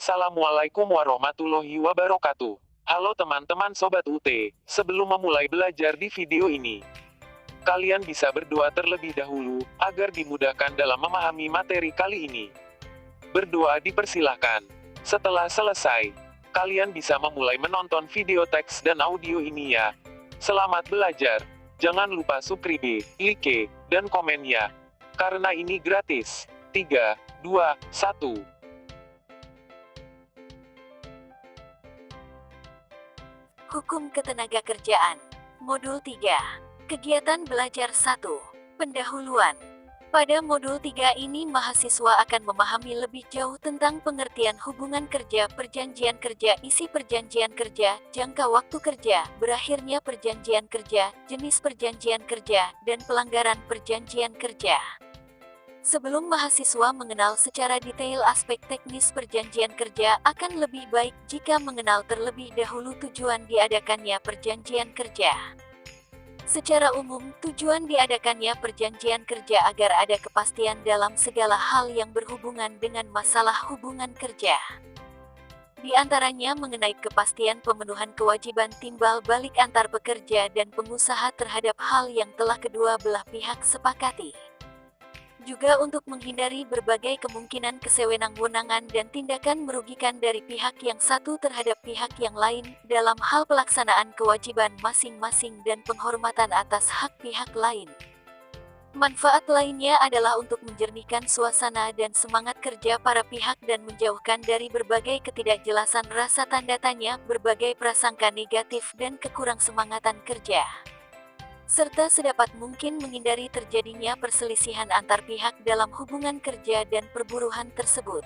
Assalamualaikum warahmatullahi wabarakatuh. Halo teman-teman Sobat UT, sebelum memulai belajar di video ini, kalian bisa berdoa terlebih dahulu, agar dimudahkan dalam memahami materi kali ini. Berdoa dipersilahkan. Setelah selesai, kalian bisa memulai menonton video teks dan audio ini ya. Selamat belajar. Jangan lupa subscribe, like, dan komen ya. Karena ini gratis. 3, 2, 1. Hukum Ketenagakerjaan. Modul 3. Kegiatan belajar 1. Pendahuluan. Pada modul 3 ini mahasiswa akan memahami lebih jauh tentang pengertian hubungan kerja, perjanjian kerja, isi perjanjian kerja, jangka waktu kerja, berakhirnya perjanjian kerja, jenis perjanjian kerja, dan pelanggaran perjanjian kerja. Sebelum mahasiswa mengenal secara detail aspek teknis perjanjian kerja, akan lebih baik jika mengenal terlebih dahulu tujuan diadakannya perjanjian kerja. Secara umum, tujuan diadakannya perjanjian kerja agar ada kepastian dalam segala hal yang berhubungan dengan masalah hubungan kerja. Di antaranya mengenai kepastian pemenuhan kewajiban timbal balik antar pekerja dan pengusaha terhadap hal yang telah kedua belah pihak sepakati. Juga untuk menghindari berbagai kemungkinan kesewenang-wenangan dan tindakan merugikan dari pihak yang satu terhadap pihak yang lain, dalam hal pelaksanaan kewajiban masing-masing dan penghormatan atas hak pihak lain. Manfaat lainnya adalah untuk menjernihkan suasana dan semangat kerja para pihak dan menjauhkan dari berbagai ketidakjelasan rasa tanda tanya, berbagai prasangka negatif dan kekurang semangatan kerja. Serta sedapat mungkin menghindari terjadinya perselisihan antar pihak dalam hubungan kerja dan perburuhan tersebut.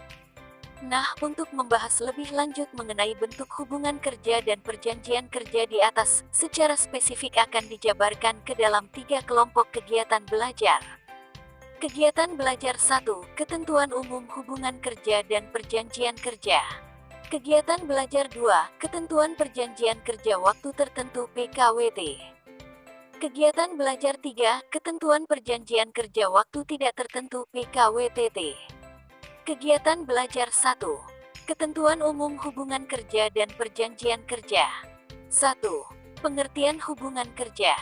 Nah, untuk membahas lebih lanjut mengenai bentuk hubungan kerja dan perjanjian kerja di atas, secara spesifik akan dijabarkan ke dalam 3 kelompok kegiatan belajar. Kegiatan belajar 1, Ketentuan Umum Hubungan Kerja dan Perjanjian Kerja. Kegiatan belajar 2, Ketentuan Perjanjian Kerja Waktu Tertentu (PKWT). Kegiatan belajar 3, Ketentuan Perjanjian Kerja Waktu Tidak Tertentu (PKWTT). Kegiatan belajar 1. Ketentuan Umum Hubungan Kerja dan Perjanjian Kerja. 1. Pengertian hubungan kerja.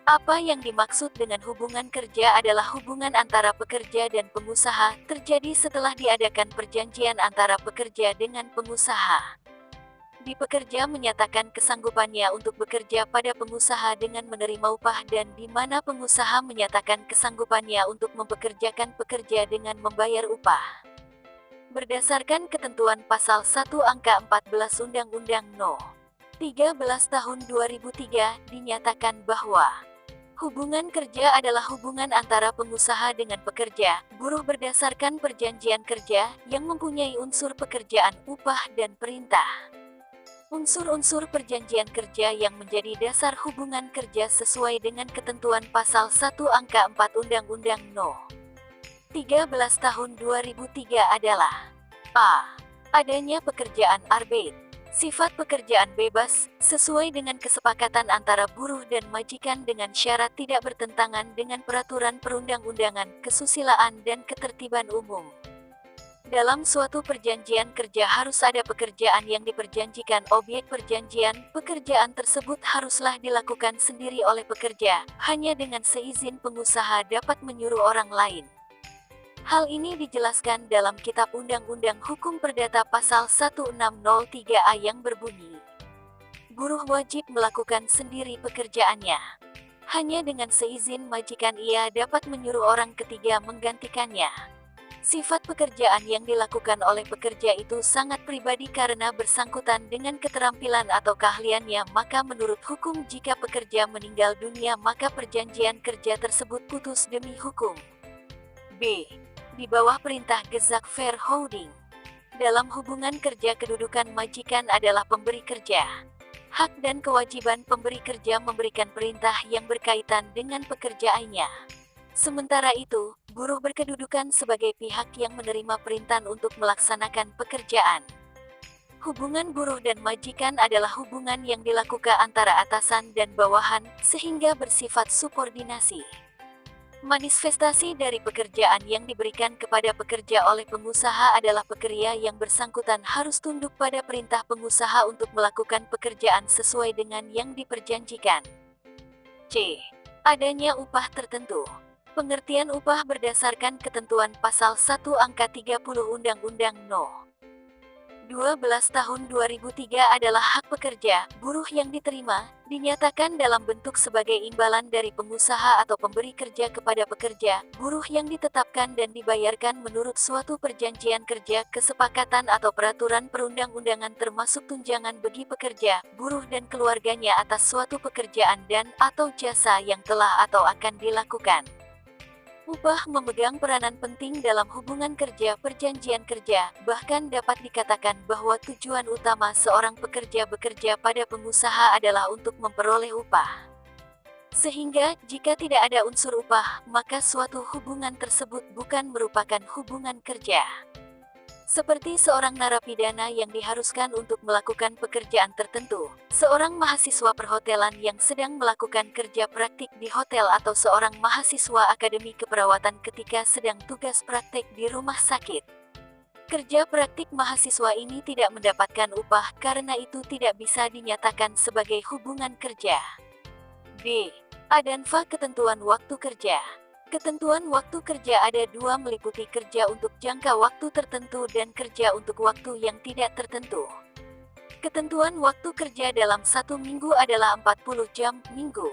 Apa yang dimaksud dengan hubungan kerja adalah hubungan antara pekerja dan pengusaha, terjadi setelah diadakan perjanjian antara pekerja dengan pengusaha. Pekerja menyatakan kesanggupannya untuk bekerja pada pengusaha dengan menerima upah dan di mana pengusaha menyatakan kesanggupannya untuk mempekerjakan pekerja dengan membayar upah. Berdasarkan ketentuan Pasal 1 Angka 14 Undang-Undang No. 13 Tahun 2003, dinyatakan bahwa hubungan kerja adalah hubungan antara pengusaha dengan pekerja, buruh berdasarkan perjanjian kerja, yang mempunyai unsur pekerjaan, upah, dan perintah. Unsur-unsur perjanjian kerja yang menjadi dasar hubungan kerja sesuai dengan ketentuan Pasal 1 Angka 4 Undang-Undang No. 13 Tahun 2003 adalah A. Adanya pekerjaan arbeit. Sifat pekerjaan bebas, sesuai dengan kesepakatan antara buruh dan majikan dengan syarat tidak bertentangan dengan peraturan perundang-undangan, kesusilaan dan ketertiban umum. Dalam suatu perjanjian kerja harus ada pekerjaan yang diperjanjikan. Objek perjanjian, pekerjaan tersebut haruslah dilakukan sendiri oleh pekerja, hanya dengan seizin pengusaha dapat menyuruh orang lain. Hal ini dijelaskan dalam Kitab Undang-Undang Hukum Perdata Pasal 1603A yang berbunyi, buruh wajib melakukan sendiri pekerjaannya. Hanya dengan seizin majikan ia dapat menyuruh orang ketiga menggantikannya. Sifat pekerjaan yang dilakukan oleh pekerja itu sangat pribadi karena bersangkutan dengan keterampilan atau keahliannya, maka menurut hukum jika pekerja meninggal dunia maka perjanjian kerja tersebut putus demi hukum. B. Di bawah perintah Gezaghverhouding. Dalam hubungan kerja kedudukan majikan adalah pemberi kerja. Hak dan kewajiban pemberi kerja memberikan perintah yang berkaitan dengan pekerjaannya. Sementara itu, buruh berkedudukan sebagai pihak yang menerima perintah untuk melaksanakan pekerjaan. Hubungan buruh dan majikan adalah hubungan yang dilakukan antara atasan dan bawahan, sehingga bersifat subordinasi. Manifestasi dari pekerjaan yang diberikan kepada pekerja oleh pengusaha adalah pekerja yang bersangkutan harus tunduk pada perintah pengusaha untuk melakukan pekerjaan sesuai dengan yang diperjanjikan. C. Adanya upah tertentu. Pengertian upah berdasarkan ketentuan pasal 1 angka 30 Undang-Undang No. 12 tahun 2003 adalah hak pekerja, buruh yang diterima, dinyatakan dalam bentuk sebagai imbalan dari pengusaha atau pemberi kerja kepada pekerja, buruh yang ditetapkan dan dibayarkan menurut suatu perjanjian kerja, kesepakatan atau peraturan perundang-undangan termasuk tunjangan bagi pekerja, buruh dan keluarganya atas suatu pekerjaan dan atau jasa yang telah atau akan dilakukan. Upah memegang peranan penting dalam hubungan kerja perjanjian kerja, bahkan dapat dikatakan bahwa tujuan utama seorang pekerja bekerja pada pengusaha adalah untuk memperoleh upah. Sehingga, jika tidak ada unsur upah, maka suatu hubungan tersebut bukan merupakan hubungan kerja. Seperti seorang narapidana yang diharuskan untuk melakukan pekerjaan tertentu, seorang mahasiswa perhotelan yang sedang melakukan kerja praktik di hotel atau seorang mahasiswa akademi keperawatan ketika sedang tugas praktik di rumah sakit. Kerja praktik mahasiswa ini tidak mendapatkan upah karena itu tidak bisa dinyatakan sebagai hubungan kerja. D. Adanfa ketentuan waktu kerja. Ketentuan waktu kerja ada dua, meliputi kerja untuk jangka waktu tertentu dan kerja untuk waktu yang tidak tertentu. Ketentuan waktu kerja dalam satu minggu adalah 40 jam minggu.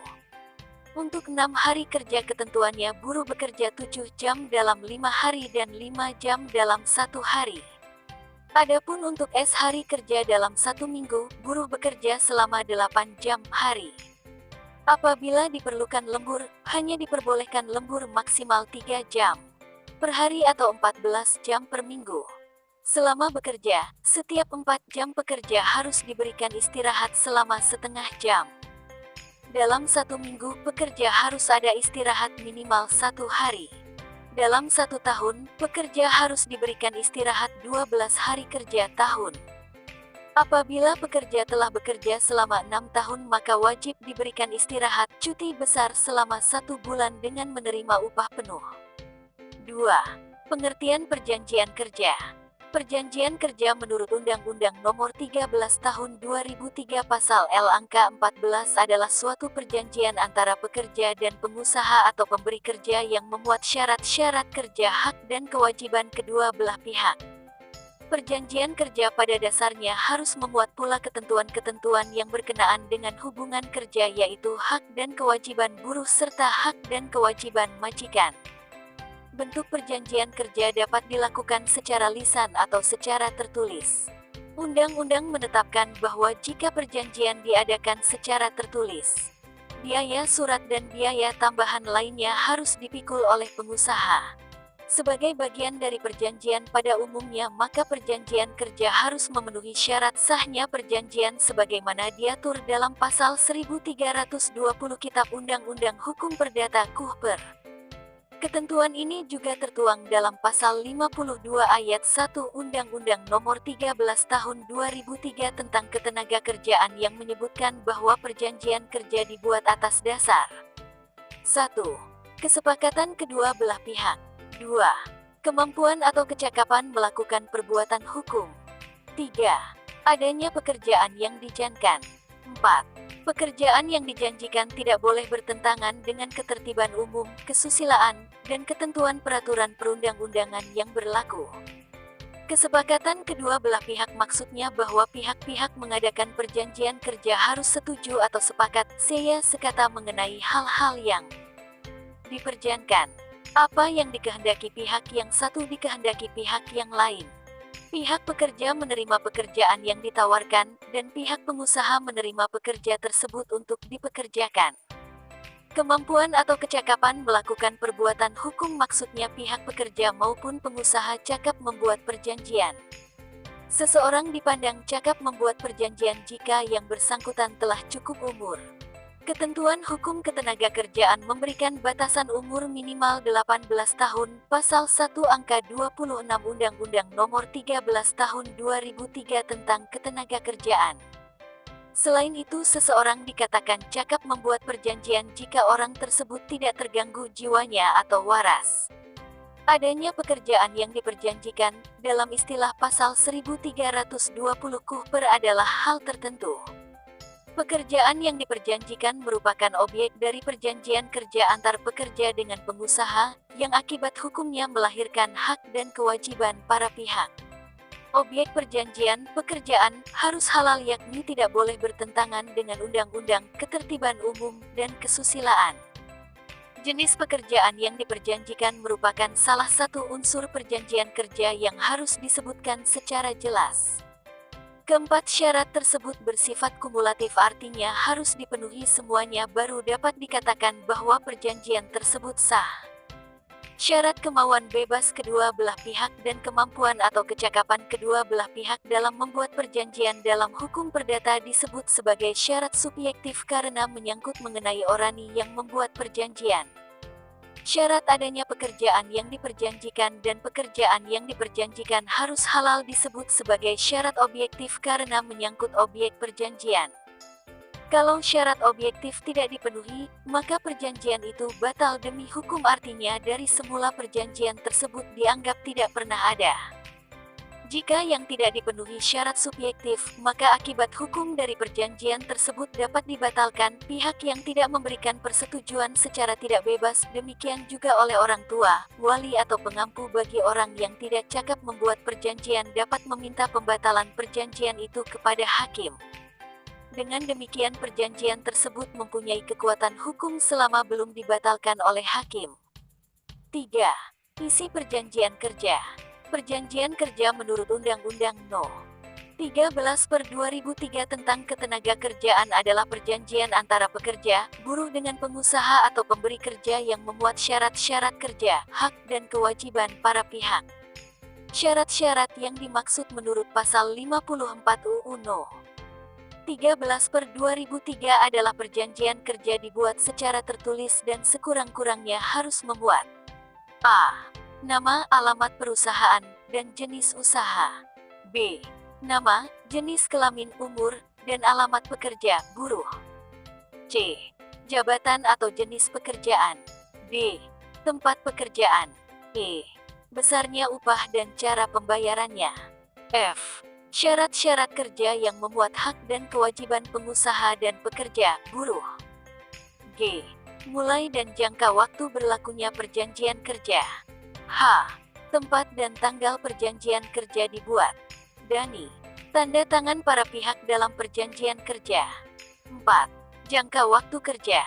Untuk 6 hari kerja ketentuannya buruh bekerja 7 jam dalam 5 hari dan 5 jam dalam 1 hari. Adapun untuk S hari kerja dalam satu minggu, buruh bekerja selama 8 jam hari. Apabila diperlukan lembur, hanya diperbolehkan lembur maksimal 3 jam per hari atau 14 jam per minggu. Selama bekerja, setiap 4 jam pekerja harus diberikan istirahat selama setengah jam. Dalam satu minggu, pekerja harus ada istirahat minimal 1 hari. Dalam 1 tahun, pekerja harus diberikan istirahat 12 hari kerja tahun. Apabila pekerja telah bekerja selama 6 tahun maka wajib diberikan istirahat cuti besar selama 1 bulan dengan menerima upah penuh. 2. Pengertian perjanjian kerja. Perjanjian kerja menurut Undang-Undang Nomor 13 Tahun 2003 Pasal L angka 14 adalah suatu perjanjian antara pekerja dan pengusaha atau pemberi kerja yang memuat syarat-syarat kerja, hak dan kewajiban kedua belah pihak. Perjanjian kerja pada dasarnya harus memuat pula ketentuan-ketentuan yang berkenaan dengan hubungan kerja yaitu hak dan kewajiban buruh serta hak dan kewajiban majikan. Bentuk perjanjian kerja dapat dilakukan secara lisan atau secara tertulis. Undang-undang menetapkan bahwa jika perjanjian diadakan secara tertulis, biaya surat dan biaya tambahan lainnya harus dipikul oleh pengusaha. Sebagai bagian dari perjanjian pada umumnya maka perjanjian kerja harus memenuhi syarat sahnya perjanjian sebagaimana diatur dalam pasal 1320 Kitab Undang-Undang Hukum Perdata Kuhper. Ketentuan ini juga tertuang dalam pasal 52 ayat 1 Undang-Undang Nomor 13 Tahun 2003 tentang Ketenagakerjaan yang menyebutkan bahwa perjanjian kerja dibuat atas dasar 1. Kesepakatan kedua belah pihak. 2. Kemampuan atau kecakapan melakukan perbuatan hukum. 3. Adanya pekerjaan yang dijanjikan. 4. Pekerjaan yang dijanjikan tidak boleh bertentangan dengan ketertiban umum, kesusilaan, dan ketentuan peraturan perundang-undangan yang berlaku. Kesepakatan kedua belah pihak maksudnya bahwa pihak-pihak mengadakan perjanjian kerja harus setuju atau sepakat, sekata mengenai hal-hal yang diperjanjikan. Apa yang dikehendaki pihak yang satu dikehendaki pihak yang lain. Pihak pekerja menerima pekerjaan yang ditawarkan, dan pihak pengusaha menerima pekerja tersebut untuk dipekerjakan. Kemampuan atau kecakapan melakukan perbuatan hukum maksudnya pihak pekerja maupun pengusaha cakap membuat perjanjian. Seseorang dipandang cakap membuat perjanjian jika yang bersangkutan telah cukup umur. Ketentuan hukum ketenagakerjaan memberikan batasan umur minimal 18 tahun, pasal 1 angka 26 Undang-Undang Nomor 13 Tahun 2003 tentang Ketenagakerjaan. Selain itu, seseorang dikatakan cakap membuat perjanjian jika orang tersebut tidak terganggu jiwanya atau waras. Adanya pekerjaan yang diperjanjikan, dalam istilah pasal 1320 KUHP adalah hal tertentu. Pekerjaan yang diperjanjikan merupakan objek dari perjanjian kerja antar pekerja dengan pengusaha, yang akibat hukumnya melahirkan hak dan kewajiban para pihak. Objek perjanjian pekerjaan harus halal, yakni tidak boleh bertentangan dengan undang-undang, ketertiban umum, dan kesusilaan. Jenis pekerjaan yang diperjanjikan merupakan salah satu unsur perjanjian kerja yang harus disebutkan secara jelas. Keempat syarat tersebut bersifat kumulatif, artinya harus dipenuhi semuanya baru dapat dikatakan bahwa perjanjian tersebut sah. Syarat kemauan bebas kedua belah pihak dan kemampuan atau kecakapan kedua belah pihak dalam membuat perjanjian dalam hukum perdata disebut sebagai syarat subjektif karena menyangkut mengenai orani yang membuat perjanjian. Syarat adanya pekerjaan yang diperjanjikan dan pekerjaan yang diperjanjikan harus halal disebut sebagai syarat objektif karena menyangkut objek perjanjian. Kalau syarat objektif tidak dipenuhi, maka perjanjian itu batal demi hukum, artinya dari semula perjanjian tersebut dianggap tidak pernah ada. Jika yang tidak dipenuhi syarat subjektif, maka akibat hukum dari perjanjian tersebut dapat dibatalkan. Pihak yang tidak memberikan persetujuan secara tidak bebas, demikian juga oleh orang tua, wali atau pengampu bagi orang yang tidak cakap membuat perjanjian dapat meminta pembatalan perjanjian itu kepada hakim. Dengan demikian perjanjian tersebut mempunyai kekuatan hukum selama belum dibatalkan oleh hakim. 3. Isi perjanjian kerja. Perjanjian kerja menurut Undang-Undang No. 13/2003 tentang Ketenagakerjaan adalah perjanjian antara pekerja, buruh dengan pengusaha atau pemberi kerja yang memuat syarat-syarat kerja, hak dan kewajiban para pihak. Syarat-syarat yang dimaksud menurut pasal 54 UU No. 13/2003 adalah perjanjian kerja dibuat secara tertulis dan sekurang-kurangnya harus memuat a. Nama, alamat perusahaan, dan jenis usaha. B. Nama, jenis kelamin, umur, dan alamat pekerja, buruh. C. Jabatan atau jenis pekerjaan. D. Tempat pekerjaan. E. Besarnya upah dan cara pembayarannya. F. Syarat-syarat kerja yang memuat hak dan kewajiban pengusaha dan pekerja, buruh. G. Mulai dan jangka waktu berlakunya perjanjian kerja. H. Tempat dan tanggal perjanjian kerja dibuat. Dani. Tanda tangan para pihak dalam perjanjian kerja. 4. Jangka waktu kerja.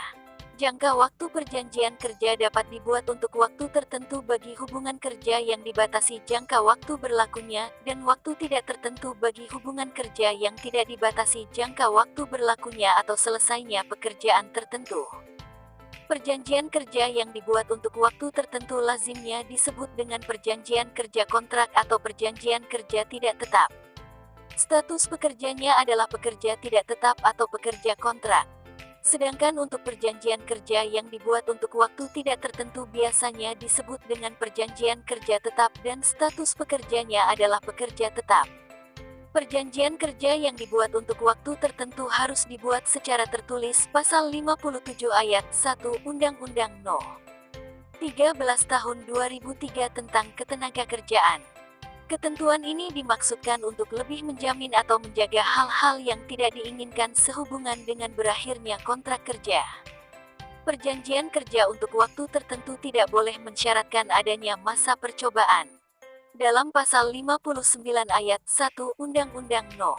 Jangka waktu perjanjian kerja dapat dibuat untuk waktu tertentu bagi hubungan kerja yang dibatasi jangka waktu berlakunya, dan waktu tidak tertentu bagi hubungan kerja yang tidak dibatasi jangka waktu berlakunya atau selesainya pekerjaan tertentu. Perjanjian kerja yang dibuat untuk waktu tertentu lazimnya disebut dengan perjanjian kerja kontrak atau perjanjian kerja tidak tetap. Status pekerjanya adalah pekerja tidak tetap atau pekerja kontrak. Sedangkan untuk perjanjian kerja yang dibuat untuk waktu tidak tertentu biasanya disebut dengan perjanjian kerja tetap dan status pekerjanya adalah pekerja tetap. Perjanjian kerja yang dibuat untuk waktu tertentu harus dibuat secara tertulis. Pasal 57 ayat 1 Undang-Undang No. 13 Tahun 2003 tentang Ketenagakerjaan. Ketentuan ini dimaksudkan untuk lebih menjamin atau menjaga hal-hal yang tidak diinginkan sehubungan dengan berakhirnya kontrak kerja. Perjanjian kerja untuk waktu tertentu tidak boleh mensyaratkan adanya masa percobaan. Dalam pasal 59 ayat 1 Undang-Undang No.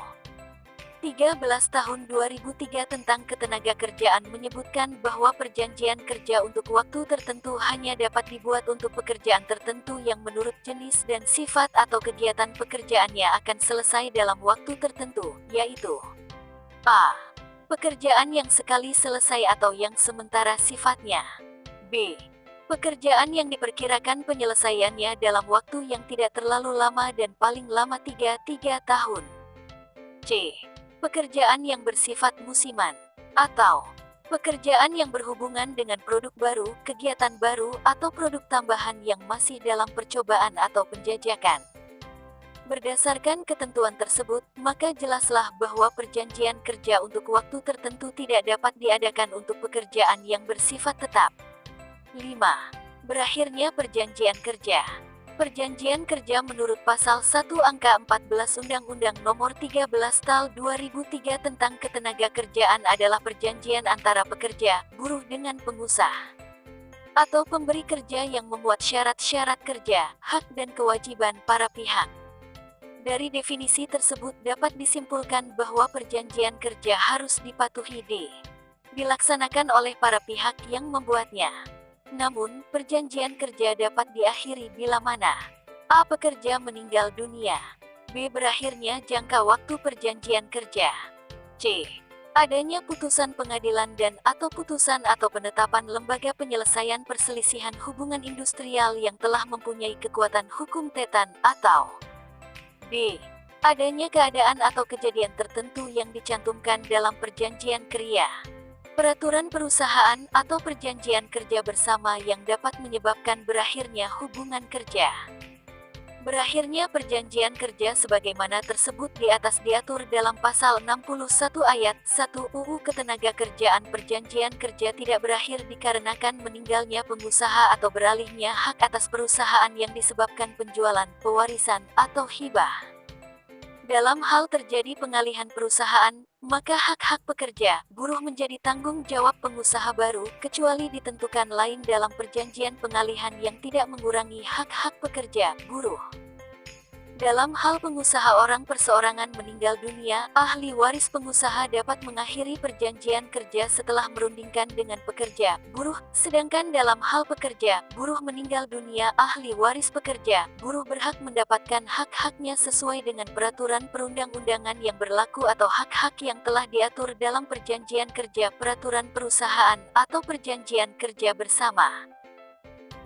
13 Tahun 2003 tentang Ketenagakerjaan menyebutkan bahwa perjanjian kerja untuk waktu tertentu hanya dapat dibuat untuk pekerjaan tertentu yang menurut jenis dan sifat atau kegiatan pekerjaannya akan selesai dalam waktu tertentu, yaitu a. Pekerjaan yang sekali selesai atau yang sementara sifatnya. B. Pekerjaan yang diperkirakan penyelesaiannya dalam waktu yang tidak terlalu lama dan paling lama 3 tahun. C. Pekerjaan yang bersifat musiman, atau pekerjaan yang berhubungan dengan produk baru, kegiatan baru, atau produk tambahan yang masih dalam percobaan atau penjajakan. Berdasarkan ketentuan tersebut, maka jelaslah bahwa perjanjian kerja untuk waktu tertentu tidak dapat diadakan untuk pekerjaan yang bersifat tetap. 5. Berakhirnya perjanjian kerja. Perjanjian kerja menurut pasal 1 angka 14 Undang-Undang Nomor 13 Tahun 2003 tentang Ketenagakerjaan adalah perjanjian antara pekerja, buruh dengan pengusaha atau pemberi kerja yang memuat syarat-syarat kerja, hak dan kewajiban para pihak. Dari definisi tersebut dapat disimpulkan bahwa perjanjian kerja harus dipatuhi dilaksanakan oleh para pihak yang membuatnya. Namun, perjanjian kerja dapat diakhiri bila mana A. Pekerja meninggal dunia, B. Berakhirnya jangka waktu perjanjian kerja, C. Adanya putusan pengadilan dan atau putusan atau penetapan lembaga penyelesaian perselisihan hubungan industrial yang telah mempunyai kekuatan hukum tetap, atau D. Adanya keadaan atau kejadian tertentu yang dicantumkan dalam perjanjian kerja, peraturan perusahaan atau perjanjian kerja bersama yang dapat menyebabkan berakhirnya hubungan kerja. Berakhirnya perjanjian kerja sebagaimana tersebut di atas diatur dalam pasal 61 ayat 1 UU Ketenagakerjaan. Perjanjian kerja tidak berakhir dikarenakan meninggalnya pengusaha atau beralihnya hak atas perusahaan yang disebabkan penjualan, pewarisan, atau hibah. Dalam hal terjadi pengalihan perusahaan, maka hak-hak pekerja, buruh menjadi tanggung jawab pengusaha baru, kecuali ditentukan lain dalam perjanjian pengalihan yang tidak mengurangi hak-hak pekerja, buruh. Dalam hal pengusaha orang perseorangan meninggal dunia, ahli waris pengusaha dapat mengakhiri perjanjian kerja setelah merundingkan dengan pekerja, buruh. Sedangkan dalam hal pekerja, buruh meninggal dunia, ahli waris pekerja, buruh berhak mendapatkan hak-haknya sesuai dengan peraturan perundang-undangan yang berlaku atau hak-hak yang telah diatur dalam perjanjian kerja, peraturan perusahaan, atau perjanjian kerja bersama.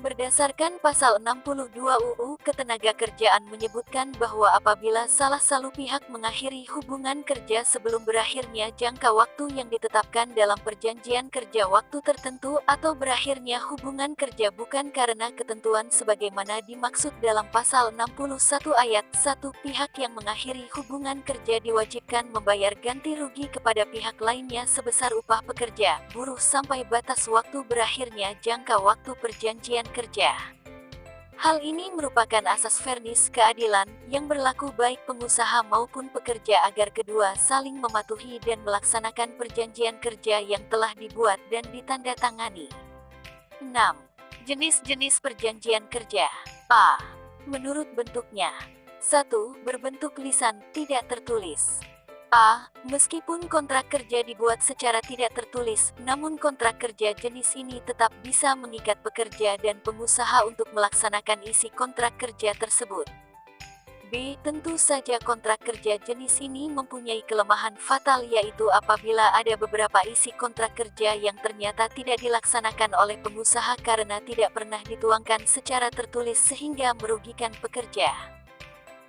Berdasarkan pasal 62 UU Ketenagakerjaan menyebutkan bahwa apabila salah satu pihak mengakhiri hubungan kerja sebelum berakhirnya jangka waktu yang ditetapkan dalam perjanjian kerja waktu tertentu atau berakhirnya hubungan kerja bukan karena ketentuan sebagaimana dimaksud dalam pasal 61 ayat 1, pihak yang mengakhiri hubungan kerja diwajibkan membayar ganti rugi kepada pihak lainnya sebesar upah pekerja, buruh sampai batas waktu berakhirnya jangka waktu perjanjian kerja. Hal ini merupakan asas fairness keadilan yang berlaku baik pengusaha maupun pekerja agar kedua saling mematuhi dan melaksanakan perjanjian kerja yang telah dibuat dan ditandatangani. 6. Jenis-jenis perjanjian kerja. A. Menurut bentuknya. 1. Berbentuk lisan, tidak tertulis. A. Meskipun kontrak kerja dibuat secara tidak tertulis, namun kontrak kerja jenis ini tetap bisa mengikat pekerja dan pengusaha untuk melaksanakan isi kontrak kerja tersebut. B. Tentu saja kontrak kerja jenis ini mempunyai kelemahan fatal, yaitu apabila ada beberapa isi kontrak kerja yang ternyata tidak dilaksanakan oleh pengusaha karena tidak pernah dituangkan secara tertulis sehingga merugikan pekerja.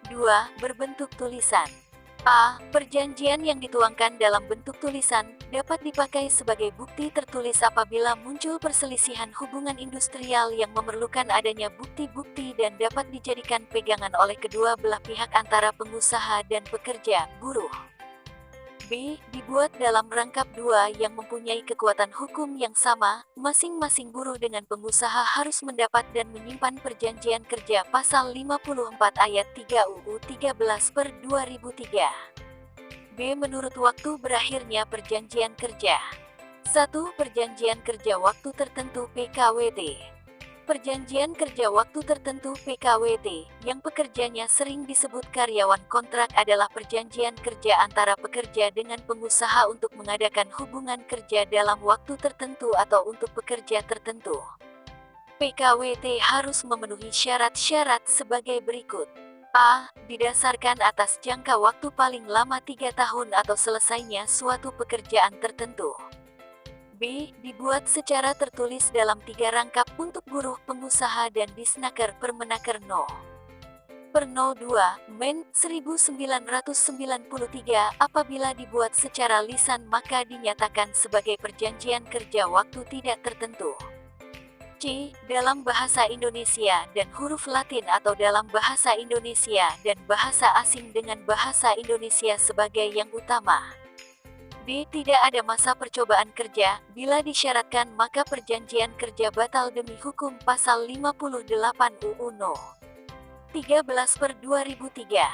2. Berbentuk tulisan. A. Perjanjian yang dituangkan dalam bentuk tulisan dapat dipakai sebagai bukti tertulis apabila muncul perselisihan hubungan industrial yang memerlukan adanya bukti-bukti dan dapat dijadikan pegangan oleh kedua belah pihak antara pengusaha dan pekerja, buruh. B. Dibuat dalam rangkap dua yang mempunyai kekuatan hukum yang sama, masing-masing buruh dengan pengusaha harus mendapat dan menyimpan perjanjian kerja pasal 54 ayat 3 UU 13/2003. B. Menurut waktu berakhirnya perjanjian kerja. 1. Perjanjian kerja waktu tertentu PKWT. Perjanjian kerja waktu tertentu PKWT, yang pekerjanya sering disebut karyawan kontrak, adalah perjanjian kerja antara pekerja dengan pengusaha untuk mengadakan hubungan kerja dalam waktu tertentu atau untuk pekerja tertentu. PKWT harus memenuhi syarat-syarat sebagai berikut. A. Didasarkan atas jangka waktu paling lama 3 tahun atau selesainya suatu pekerjaan tertentu. B. Dibuat secara tertulis dalam 3 rangkap untuk buruh, pengusaha dan Disnaker Permenaker No. Per 02, Men. 1993. Apabila dibuat secara lisan maka dinyatakan sebagai perjanjian kerja waktu tidak tertentu. C. Dalam bahasa Indonesia dan huruf Latin atau dalam bahasa Indonesia dan bahasa asing dengan bahasa Indonesia sebagai yang utama. D. Tidak ada masa percobaan kerja, bila disyaratkan maka perjanjian kerja batal demi hukum pasal 58 UU No. 13/2003.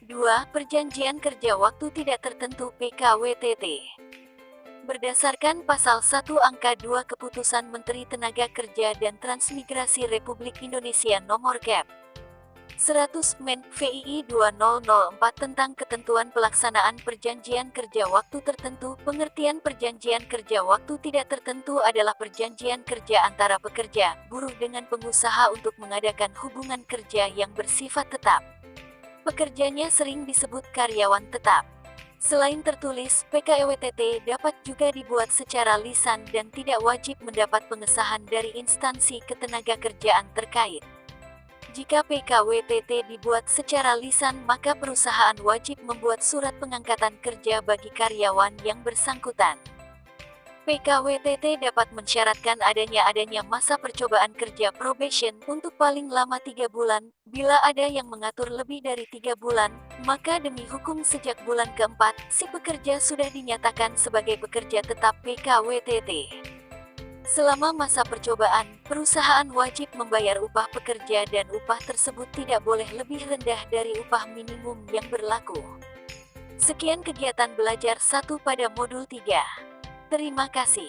2. Perjanjian kerja waktu tidak tertentu PKWTT. Berdasarkan pasal 1 angka 2 Keputusan Menteri Tenaga Kerja dan Transmigrasi Republik Indonesia Nomor Cap. 100 Men. VII 2004 tentang ketentuan pelaksanaan perjanjian kerja waktu tertentu. Pengertian perjanjian kerja waktu tidak tertentu adalah perjanjian kerja antara pekerja, buruh dengan pengusaha untuk mengadakan hubungan kerja yang bersifat tetap. Pekerjanya sering disebut karyawan tetap. Selain tertulis, PKWTT dapat juga dibuat secara lisan dan tidak wajib mendapat pengesahan dari instansi ketenagakerjaan terkait. Jika PKWTT dibuat secara lisan, maka perusahaan wajib membuat surat pengangkatan kerja bagi karyawan yang bersangkutan. PKWTT dapat mensyaratkan adanya masa percobaan kerja probation untuk paling lama 3 bulan. Bila ada yang mengatur lebih dari 3 bulan, maka demi hukum sejak bulan keempat, si pekerja sudah dinyatakan sebagai pekerja tetap PKWTT. Selama masa percobaan, perusahaan wajib membayar upah pekerja dan upah tersebut tidak boleh lebih rendah dari upah minimum yang berlaku. Sekian kegiatan belajar 1 pada modul 3. Terima kasih.